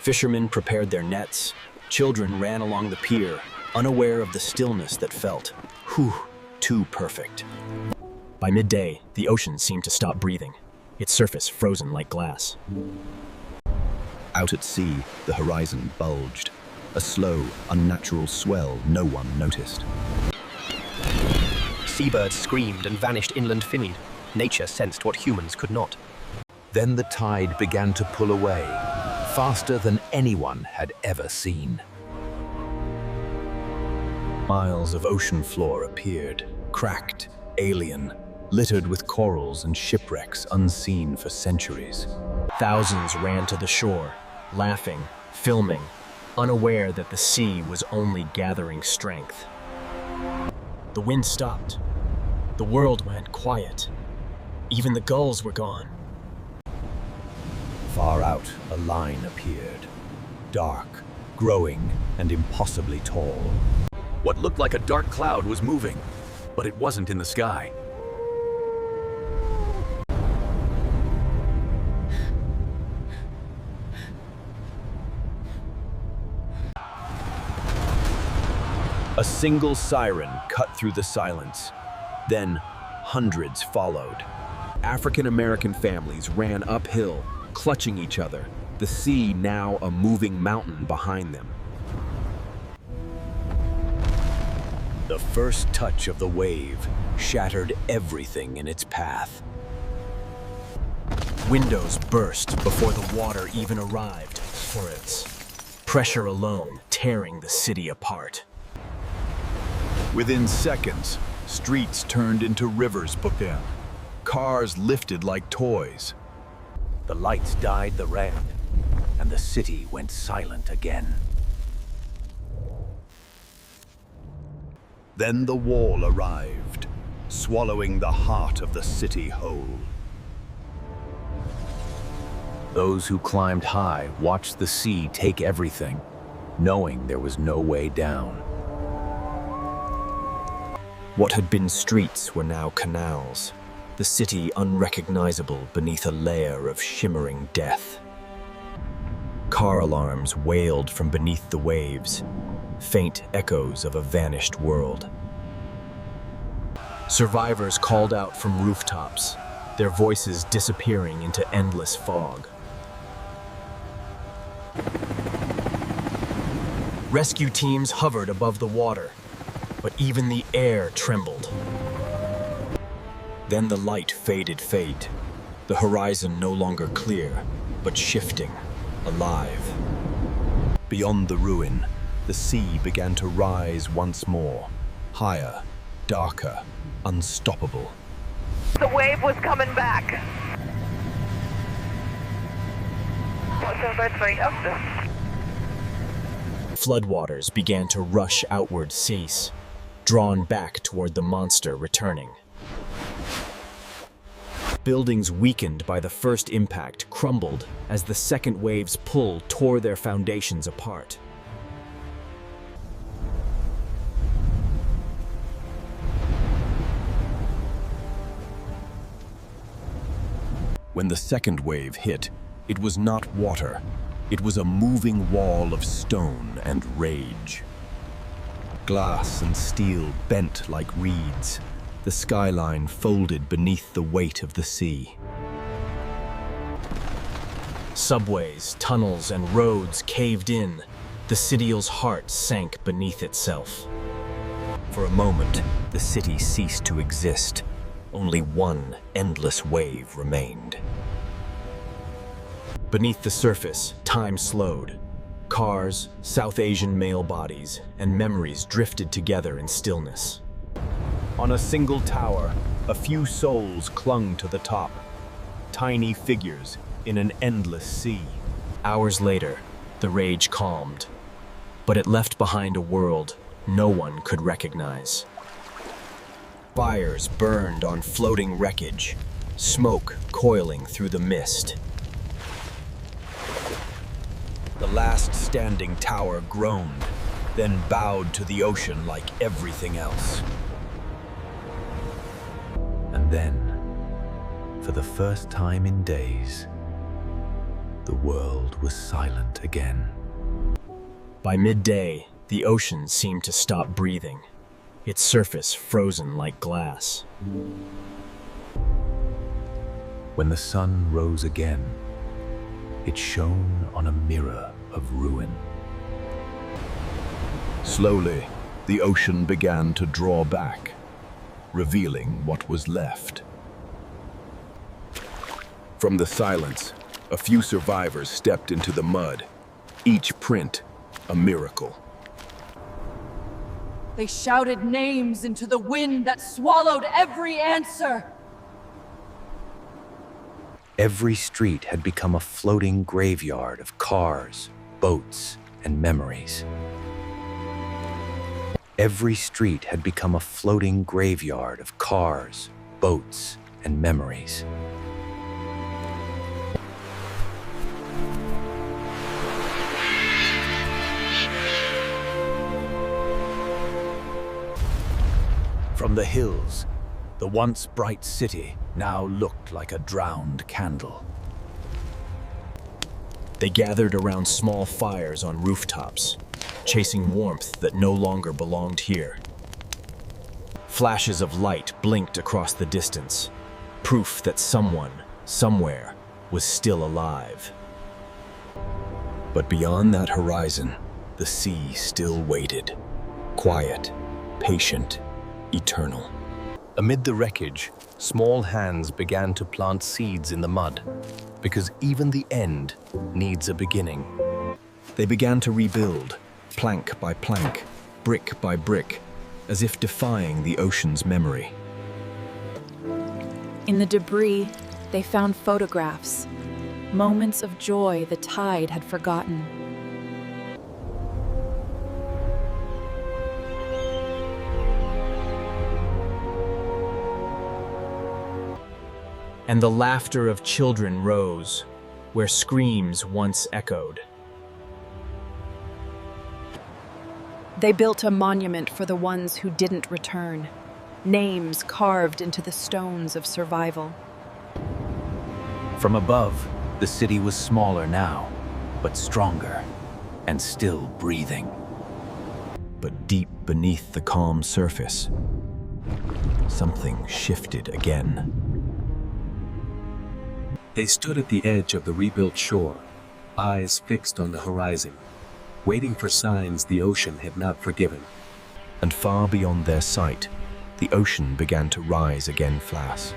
Fishermen prepared their nets. Children ran along the pier, unaware of the stillness that felt, too perfect. By midday, the ocean seemed to stop breathing, its surface frozen like glass. Out at sea, the horizon bulged, a slow, unnatural swell no one noticed. Seabirds screamed and vanished inland Finland. Nature sensed what humans could not. Then the tide began to pull away, faster than anyone had ever seen. Miles of ocean floor appeared, cracked, alien, littered with corals and shipwrecks unseen for centuries. Thousands ran to the shore, laughing, filming, unaware that the sea was only gathering strength. The wind stopped. The world went quiet. Even the gulls were gone. Far out, a line appeared, dark, growing, and impossibly tall. What looked like a dark cloud was moving, but it wasn't in the sky. A single siren cut through the silence. Then, hundreds followed. African-American families ran uphill, clutching each other, the sea now a moving mountain behind them. The first touch of the wave shattered everything in its path. Windows burst before the water even arrived, for its pressure alone tearing the city apart. Within seconds, streets turned into rivers bookend. Cars lifted like toys. The lights dyed the red, and the city went silent again. Then the wall arrived, swallowing the heart of the city whole. Those who climbed high watched the sea take everything, knowing there was no way down. What had been streets were now canals, the city unrecognizable beneath a layer of shimmering death. Car alarms wailed from beneath the waves, faint echoes of a vanished world. Survivors called out from rooftops, their voices disappearing into endless fog. Rescue teams hovered above the water, but even the air trembled. Then the light faded, the horizon no longer clear, but shifting, alive. Beyond the ruin, the sea began to rise once more, higher, darker, unstoppable. The wave was coming back. Floodwaters began to rush outward cease, drawn back toward the monster returning. Buildings weakened by the first impact crumbled as the second wave's pull tore their foundations apart. When the second wave hit, it was not water. It was a moving wall of stone and rage. Glass and steel bent like reeds. The skyline folded beneath the weight of the sea. Subways, tunnels, and roads caved in. The city's heart sank beneath itself. For a moment, the city ceased to exist. Only one endless wave remained. Beneath the surface, time slowed. Cars, South Asian male bodies, and memories drifted together in stillness. On a single tower, a few souls clung to the top. Tiny figures in an endless sea. Hours later, the rage calmed, but it left behind a world no one could recognize. Fires burned on floating wreckage, smoke coiling through the mist. The last standing tower groaned, then bowed to the ocean like everything else. And then, for the first time in days, The world was silent again. By midday, the ocean seemed to stop breathing, its surface frozen like glass. When the sun rose again, it shone on a mirror of ruin. Slowly, the ocean began to draw back, revealing what was left. From the silence, a few survivors stepped into the mud, each print a miracle. They shouted names into the wind that swallowed every answer. Every street had become a floating graveyard of cars, boats, and memories. Every street had become a floating graveyard of cars, boats, and memories. From the hills, the once bright city now looked like a drowned candle. They gathered around small fires on rooftops, chasing warmth that no longer belonged here. Flashes of light blinked across the distance, proof that someone, somewhere, was still alive. But beyond that horizon, the sea still waited. Quiet, patient, eternal. Amid the wreckage, small hands began to plant seeds in the mud, because even the end needs a beginning. They began to rebuild, plank by plank, brick by brick, as if defying the ocean's memory. In the debris, they found photographs, moments of joy the tide had forgotten. And the laughter of children rose, where screams once echoed. They built a monument for the ones who didn't return, names carved into the stones of survival. From above, the city was smaller now, but stronger, and still breathing. But deep beneath the calm surface, something shifted again. They stood at the edge of the rebuilt shore, eyes fixed on the horizon, waiting for signs the ocean had not forgiven. And far beyond their sight, the ocean began to rise again fast.